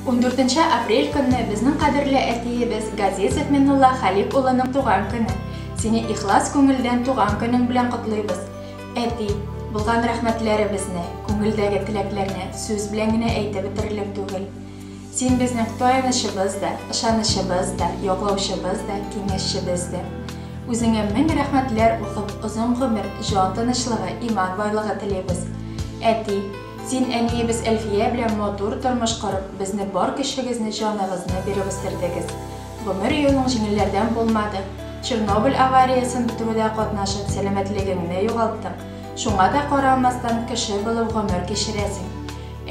14 апрель көнне безнең кадерле әтиебез Газизов Миннулла Халип улының туган көне. Сине ихлас күңелдән туган көнең белән котлыйбыз. Әти, булган рәхмәтләребезне, күңелдәге теләкләрне сүз белән генә әйтеп бетерерлек түгел. Син безнең таянычыбыз да, ышанычыбыз да, яклаучыбыз да, киңәшчебез дә. Үзеңә мең рәхмәтләр укып, озын гомер, җан тынычлыгы, иман байлыгы телибез. Әти, син әниебез Әлфия белән матур тормыш корып, безне бар көчегезне, җаныбызны биреп үстердегез. Гомер юлың җиңелләрдән булмады. Чернобыль авариясын бетерүдә катнашып, сәламәтлегеңне югалттың. Шуңа да карамастан кеше булып гомер кичерәсең.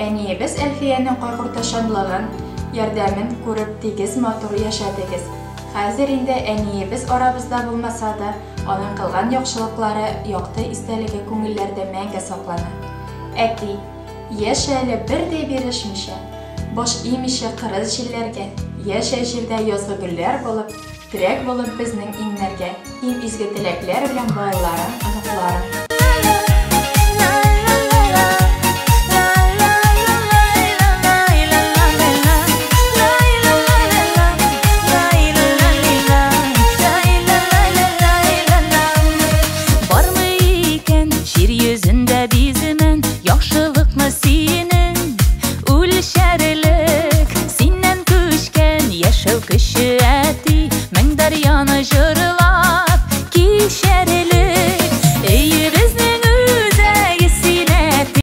Әниебез Әлфиянең кайгыртышанлыгын, ярдәмен күреп тигез матур яшәдегез. Хәзер инде әниебез арабызда булмаса да, аның кылган яхшылыклары якты истәлеге күңелләрдә мәңге саклана. Әти, яшә әле бер дә бирешмичә, баш имичә кырыс җилләргә, яшә җирдә язгы гөлләр булып, терәк булып безнең иңнәргә, иң изге теләкләр белән балаларың, оныкларың.